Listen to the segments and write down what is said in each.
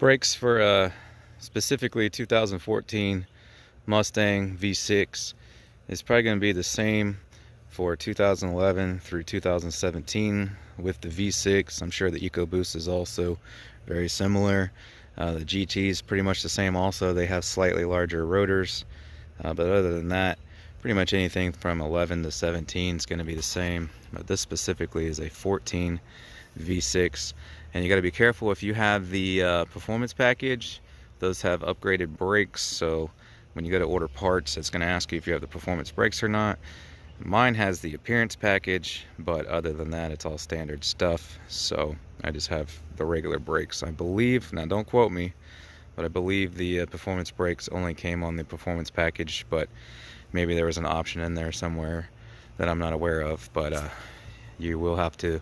Brakes for specifically 2014 Mustang V6 is probably going to be the same for 2011 through 2017 with the V6. I'm sure the EcoBoost is also very similar. The GT is pretty much the same also. They have slightly larger rotors, but other than that, pretty much anything from 11 to 17 is going to be the same. But this specifically is a 14 V6, and you got to be careful if you have the performance package. Those have upgraded brakes, so when you go to order parts, it's going to ask you if you have the performance brakes or not. Mine has the appearance package, but other than that, it's all standard stuff. So I just have the regular brakes, I believe. Now don't quote me, but I believe the performance brakes only came on the performance package, but maybe there was an option in there somewhere that I'm not aware of. But you will have to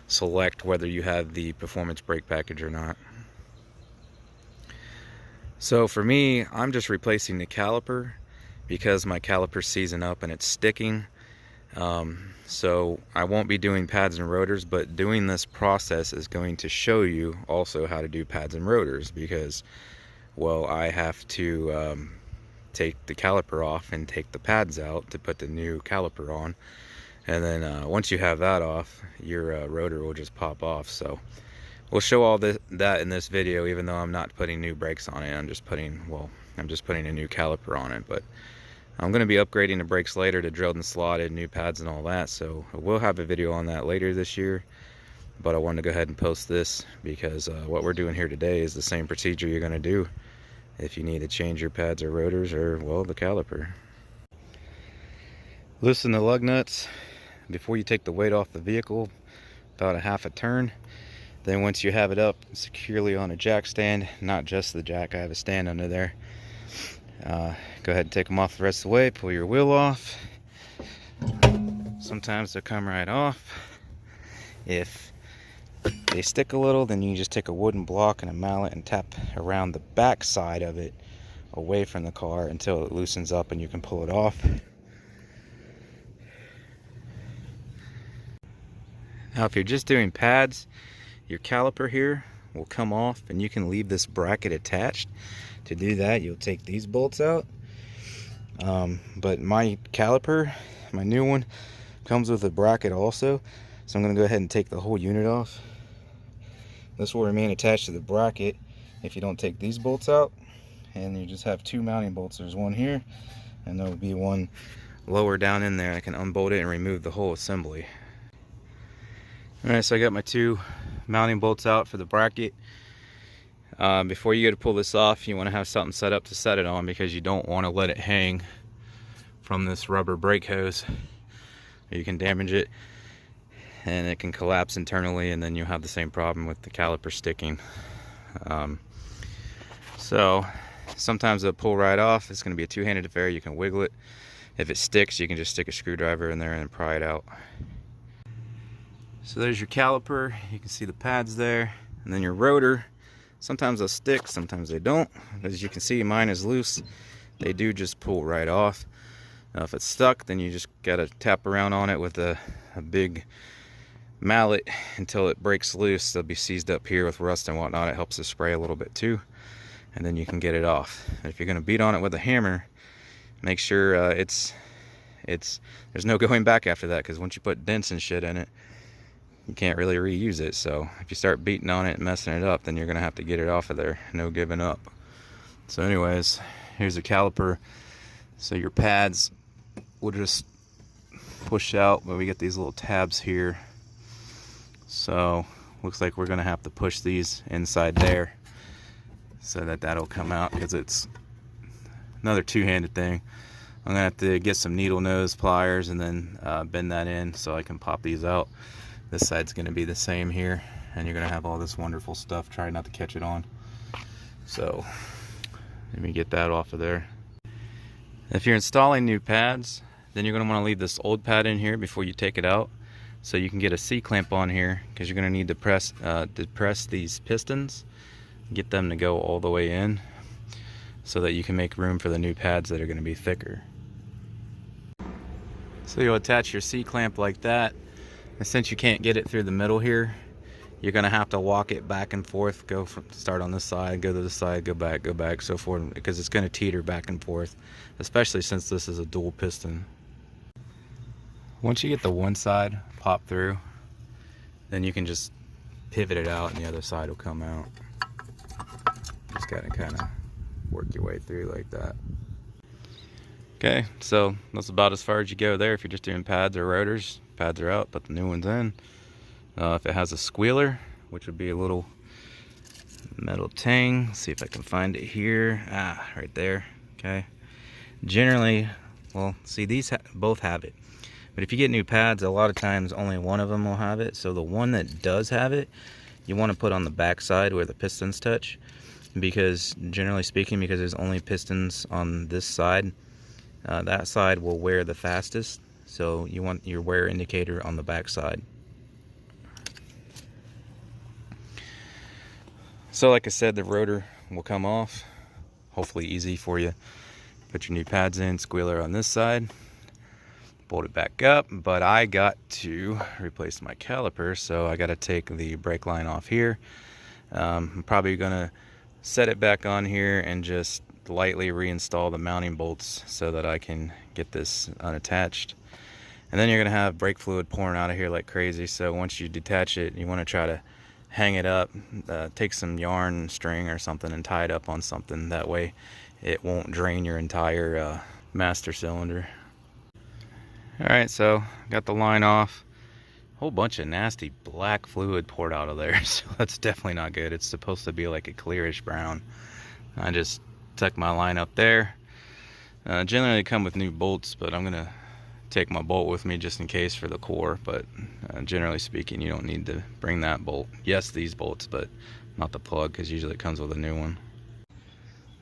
select whether you have the performance brake package or not. So for me, I'm just replacing the caliper because my caliper's seizing up and it's sticking. So I won't be doing pads and rotors, but doing this process is going to show you also how to do pads and rotors, because, well, I have to take the caliper off and take the pads out to put the new caliper on. And then once you have that off, your rotor will just pop off. So we'll show all that in this video, even though I'm not putting new brakes on it. I'm just putting a new caliper on it. But I'm going to be upgrading the brakes later to drilled and slotted, new pads and all that. So we'll have a video on that later this year. But I wanted to go ahead and post this because what we're doing here today is the same procedure you're going to do if you need to change your pads or rotors or, well, the caliper. Loosen the lug nuts before you take the weight off the vehicle, about a half a turn. Then once you have it up securely on a jack stand, not just the jack, I have a stand under there, go ahead and take them off the rest of the way. Pull your wheel off. Sometimes they'll come right off. If they stick a little, then you can just take a wooden block and a mallet and tap around the back side of it away from the car until it loosens up and you can pull it off. Now if you're just doing pads, your caliper here will come off and you can leave this bracket attached. To do that, you'll take these bolts out. But my caliper, my new one, comes with a bracket also. So I'm going to go ahead and take the whole unit off. This will remain attached to the bracket if you don't take these bolts out. And you just have two mounting bolts. There's one here, and there will be one lower down in there. I can unbolt it and remove the whole assembly. Alright, so I got my two mounting bolts out for the bracket. Before you go to pull this off, you want to have something set up to set it on, because you don't want to let it hang from this rubber brake hose. You can damage it and it can collapse internally, and then you'll have the same problem with the caliper sticking. So sometimes they'll pull right off. It's going to be a two-handed affair. You can wiggle it. If it sticks, you can just stick a screwdriver in there and pry it out. So there's your caliper. You can see the pads there, and then your rotor. Sometimes they'll stick, sometimes they don't. As you can see, mine is loose. They do just pull right off. Now if it's stuck, then you just gotta tap around on it with a big mallet until it breaks loose. They'll be seized up here with rust and whatnot. It helps to spray a little bit too, and then you can get it off. And if you're gonna beat on it with a hammer, make sure there's no going back after that, because once you put dents and shit in it, you can't really reuse it. So if you start beating on it and messing it up, then you're gonna have to get it off of there. No giving up. So anyways, here's the caliper. So your pads will just push out, but we get these little tabs here. So looks like we're gonna have to push these inside there so that that'll come out, because it's another two-handed thing. I'm gonna have to get some needle nose pliers and then bend that in so I can pop these out. This side's going to be the same here, and you're going to have all this wonderful stuff. Try not to catch it on. So let me get that off of there. If you're installing new pads, then you're going to want to leave this old pad in here before you take it out, so you can get a C-clamp on here, because you're going to need to press these pistons, get them to go all the way in, so that you can make room for the new pads that are going to be thicker. So you'll attach your C-clamp like that. And since you can't get it through the middle here, you're gonna have to walk it back and forth, start on this side, go to the side, go back, so forth, because it's gonna teeter back and forth, especially since this is a dual piston. Once you get the one side pop through, then you can just pivot it out and the other side will come out. Just gotta kind of work your way through like that. Okay, so that's about as far as you go there. If you're just doing pads or rotors, pads are out, put the new ones in. If it has a squealer, which would be a little metal tang, let's see if I can find it here. Right there. Okay. Generally, well, see, these both have it. But if you get new pads, a lot of times only one of them will have it. So the one that does have it, you want to put on the back side where the pistons touch, because generally speaking, because there's only pistons on this side, that side will wear the fastest. So you want your wear indicator on the back side. So like I said, the rotor will come off, hopefully easy for you. Put your new pads in, squealer on this side, bolt it back up, but I got to replace my caliper, so I got to take the brake line off here. I'm probably gonna set it back on here and just lightly reinstall the mounting bolts so that I can get this unattached. And then you're gonna have brake fluid pouring out of here like crazy, so once you detach it, you want to try to hang it up, take some yarn string or something and tie it up on something. That way it won't drain your entire master cylinder. Alright, so got the line off. Whole bunch of nasty black fluid poured out of there, so that's definitely not good. It's supposed to be like a clearish brown. I just tuck my line up there. Generally they come with new bolts, but I'm gonna take my bolt with me just in case for the core, but generally speaking, you don't need to bring that bolt. Yes, these bolts, but not the plug, because usually it comes with a new one.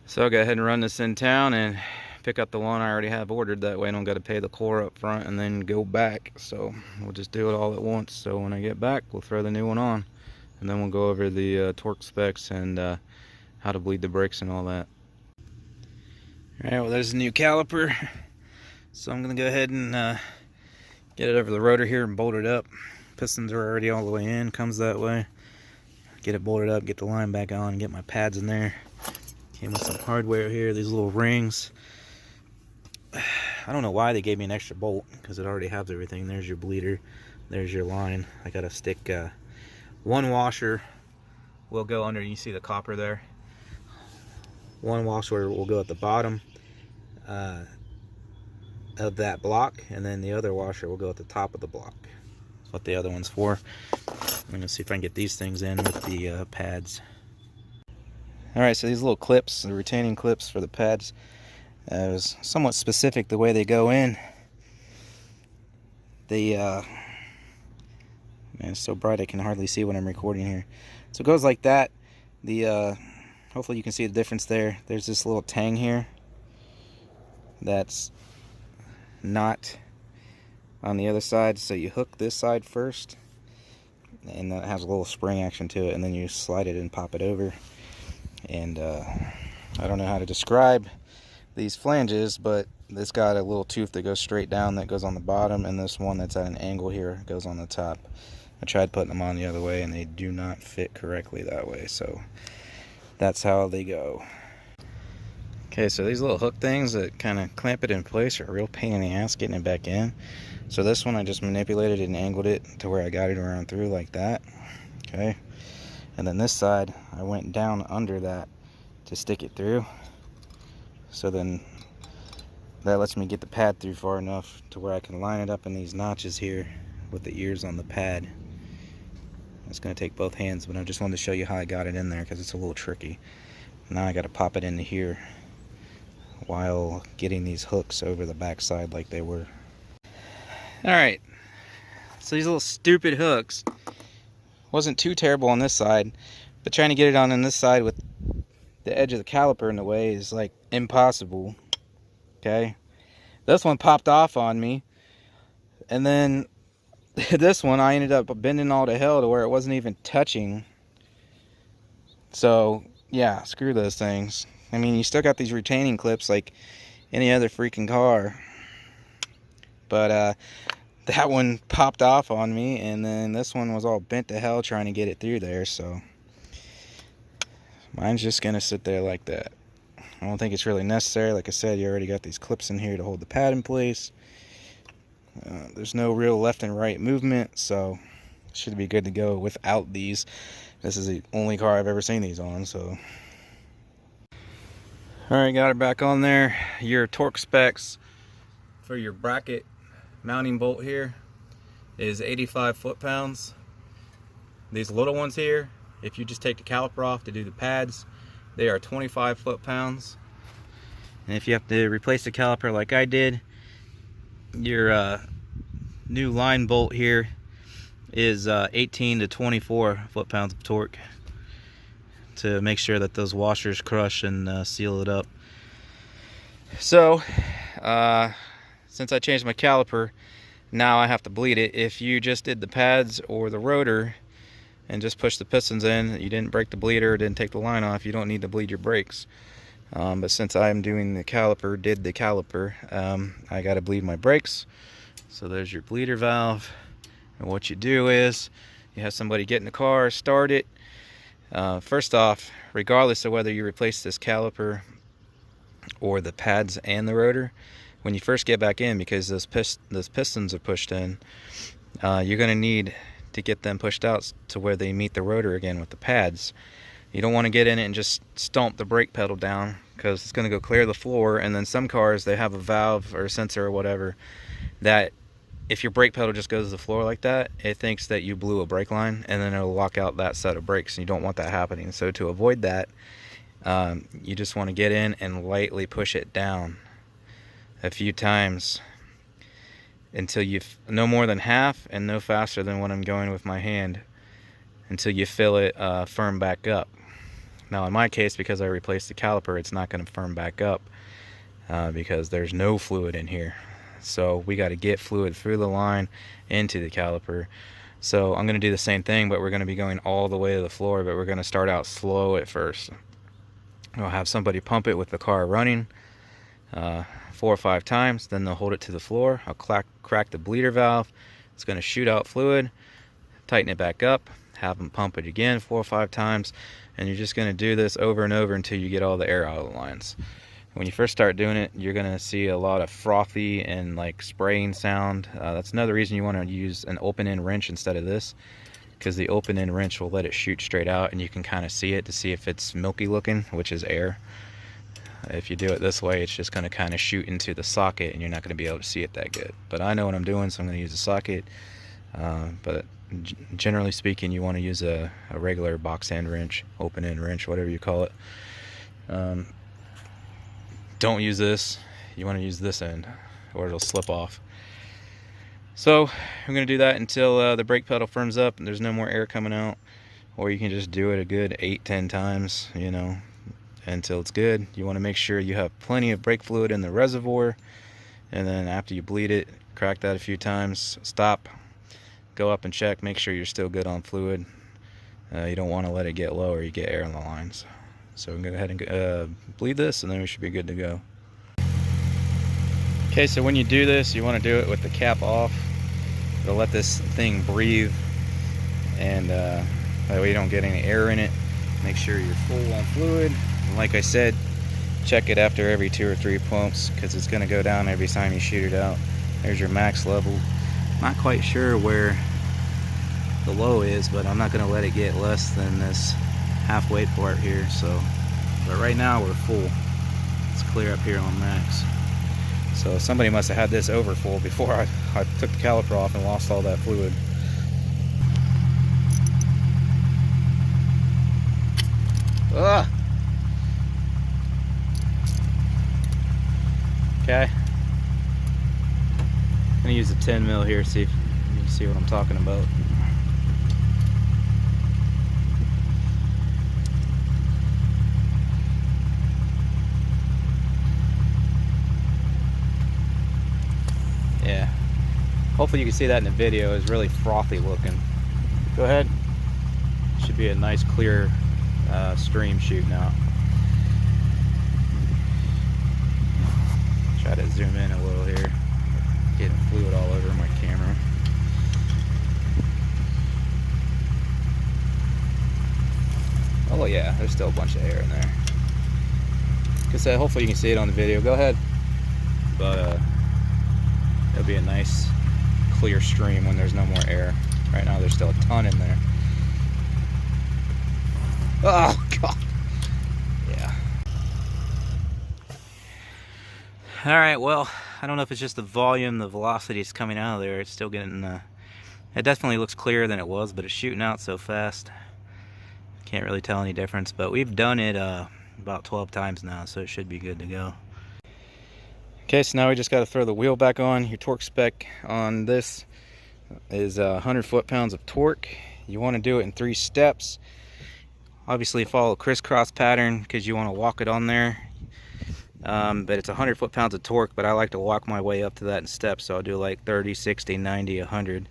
So I'll go ahead and run this in town and pick up the one I already have ordered. That way I don't got to pay the core up front and then go back. So we'll just do it all at once. So when I get back, we'll throw the new one on, and then we'll go over the torque specs and how to bleed the brakes and all that. Alright, well, there's the new caliper. So I'm going to go ahead and get it over the rotor here and bolt it up. Pistons are already all the way in, comes that way. Get it bolted up, get the line back on, get my pads in there. Came with some hardware here, these little rings. I don't know why they gave me an extra bolt, because it already has everything. There's your bleeder, there's your line. I got to stick one washer will go under, you see the copper there? One washer will go at the bottom of that block, and then the other washer will go at the top of the block. That's what the other one's for. I'm gonna see if I can get these things in with the pads. Alright, so these little clips, the retaining clips for the pads, it was somewhat specific the way they go in. They man, it's so bright I can hardly see what I'm recording here. So it goes like that. The hopefully you can see the difference there. There's this little tang here that's not on the other side, so you hook this side first, and that has a little spring action to it, and then you slide it and pop it over. And I don't know how to describe these flanges, but it's got a little tooth that goes straight down that goes on the bottom, and this one that's at an angle here goes on the top. I tried putting them on the other way and they do not fit correctly that way, so that's how they go. Okay, so these little hook things that kind of clamp it in place are a real pain in the ass getting it back in. So this one I just manipulated and angled it to where I got it around through like that. Okay, and then this side I went down under that to stick it through. So then that lets me get the pad through far enough to where I can line it up in these notches here with the ears on the pad. It's going to take both hands, but I just wanted to show you how I got it in there because it's a little tricky. Now I got to pop it into here while getting these hooks over the back side like they were. Alright, so these little stupid hooks wasn't too terrible on this side, but trying to get it on this side with the edge of the caliper in the way is like impossible. Okay, this one popped off on me, and then this one I ended up bending all to hell to where it wasn't even touching. So yeah, screw those things. I mean, you still got these retaining clips like any other freaking car, but that one popped off on me, and then this one was all bent to hell trying to get it through there, so mine's just gonna sit there like that. I don't think it's really necessary. Like I said, you already got these clips in here to hold the pad in place. There's no real left and right movement, so should be good to go without these. This is the only car I've ever seen these on, so. Alright, got it back on there. Your torque specs for your bracket mounting bolt here is 85 foot-pounds. These little ones here, if you just take the caliper off to do the pads, they are 25 foot-pounds. And if you have to replace the caliper like I did, your new line bolt here is 18 to 24 foot-pounds of torque to make sure that those washers crush and seal it up. So since I changed my caliper, now I have to bleed it. If you just did the pads or the rotor and just pushed the pistons in, you didn't break the bleeder, didn't take the line off, you don't need to bleed your brakes. But since I'm doing the caliper, I got to bleed my brakes. So there's your bleeder valve. And what you do is you have somebody get in the car, start it. First off, regardless of whether you replace this caliper or the pads and the rotor, when you first get back in, because those pistons are pushed in, you're going to need to get them pushed out to where they meet the rotor again with the pads. You don't want to get in it and just stomp the brake pedal down, because it's going to go clear the floor. And then some cars, they have a valve or a sensor or whatever that if your brake pedal just goes to the floor like that, it thinks that you blew a brake line, and then it'll lock out that set of brakes, and you don't want that happening. So to avoid that, you just want to get in and lightly push it down a few times until you no more than half and no faster than what I'm going with my hand, until you feel it firm back up. Now in my case, because I replaced the caliper, it's not going to firm back up because there's no fluid in here. So we got to get fluid through the line into the caliper. So I'm going to do the same thing, but we're going to be going all the way to the floor, but we're going to start out slow at first. I'll have somebody pump it with the car running 4 or 5 times, then they'll hold it to the floor. I'll crack the bleeder valve. It's going to shoot out fluid, tighten it back up, have them pump it again 4 or 5 times, and you're just going to do this over and over until you get all the air out of the lines. When you first start doing it, you're going to see a lot of frothy and like spraying sound. That's another reason you want to use an open-end wrench instead of this, because the open-end wrench will let it shoot straight out, and you can kind of see it to see if it's milky looking, which is air. If you do it this way, it's just going to kind of shoot into the socket, and you're not going to be able to see it that good. But I know what I'm doing, so I'm going to use a socket. But generally speaking, you want to use a regular box-end wrench, open-end wrench, whatever you call it. Don't use this. You want to use this end, or it'll slip off. So I'm going to do that until the brake pedal firms up and there's no more air coming out, or you can just do it a good 8-10 times, you know, until it's good. You want to make sure you have plenty of brake fluid in the reservoir, and then after you bleed it, crack that a few times, stop, go up and check, make sure you're still good on fluid. You don't want to let it get low or you get air in the lines. So I'm going to go ahead and bleed this, and then we should be good to go. Okay, so when you do this, you want to do it with the cap off. It'll let this thing breathe, and that way you don't get any air in it. Make sure you're full on fluid. And like I said, check it after every 2 or 3 pumps, because it's going to go down every time you shoot it out. There's your max level. Not quite sure where the low is, but I'm not going to let it get less than this halfway part here. So, but right now we're full. It's clear up here on max. So somebody must have had this over full before I took the caliper off and lost all that fluid. Ugh. Okay. I'm gonna use a 10 mil here, see if you can see what I'm talking about. Yeah, hopefully you can see that in the video. It's really frothy looking. Go ahead. Should be a nice clear stream shooting out. Try to zoom in a little here. Getting fluid all over my camera. Oh yeah, there's still a bunch of air in there. Like I said, hopefully you can see it on the video. Go ahead. But it'll be a nice clear stream when there's no more air. Right now there's still a ton in there. Oh God. Yeah. Alright, well, I don't know if it's just the volume, the velocity is coming out of there. It's still getting, it definitely looks clearer than it was, but it's shooting out so fast. Can't really tell any difference, but we've done it about 12 times now, so it should be good to go. Okay, so now we just got to throw the wheel back on. Your torque spec on this is 100 foot-pounds of torque. You want to do it in 3 steps. Obviously follow a crisscross pattern because you want to walk it on there. But it's 100 foot-pounds of torque, but I like to walk my way up to that in steps, so I'll do like 30, 60, 90, 100.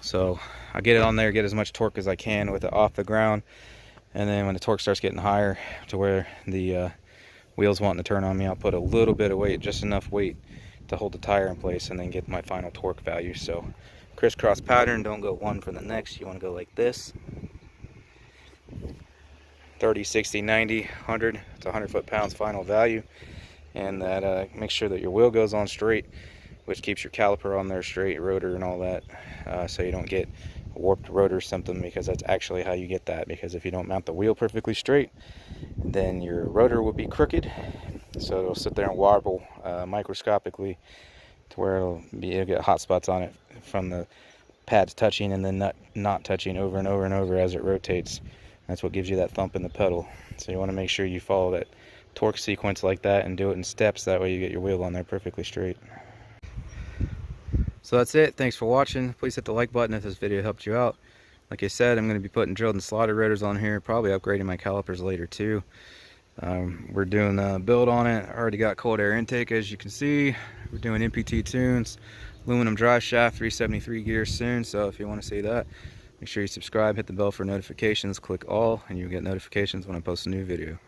So I'll get it on there, get as much torque as I can with it off the ground, and then when the torque starts getting higher to where the wheels wanting to turn on me, I'll put a little bit of weight, just enough weight to hold the tire in place, and then get my final torque value. So crisscross pattern, don't go one for the next, you want to go like this. 30, 60, 90, 100, it's 100 foot-pounds final value. And that make sure that your wheel goes on straight, which keeps your caliper on there straight, rotor and all that, so you don't get a warped rotor symptom, because that's actually how you get that. Because if you don't mount the wheel perfectly straight, then your rotor will be crooked, so it'll sit there and wobble microscopically to where you'll get hot spots on it from the pads touching and then not touching over and over and over as it rotates. That's what gives you that thump in the pedal. So you want to make sure you follow that torque sequence like that and do it in steps. That way you get your wheel on there perfectly straight. So that's it. Thanks for watching. Please hit the like button if this video helped you out. Like I said, I'm going to be putting drilled and slotted rotors on here, probably upgrading my calipers later too. We're doing a build on it. I already got cold air intake, as you can see. We're doing MPT tunes, aluminum drive shaft, 373 gears soon. So if you want to see that, make sure you subscribe, hit the bell for notifications, click all, and you'll get notifications when I post a new video.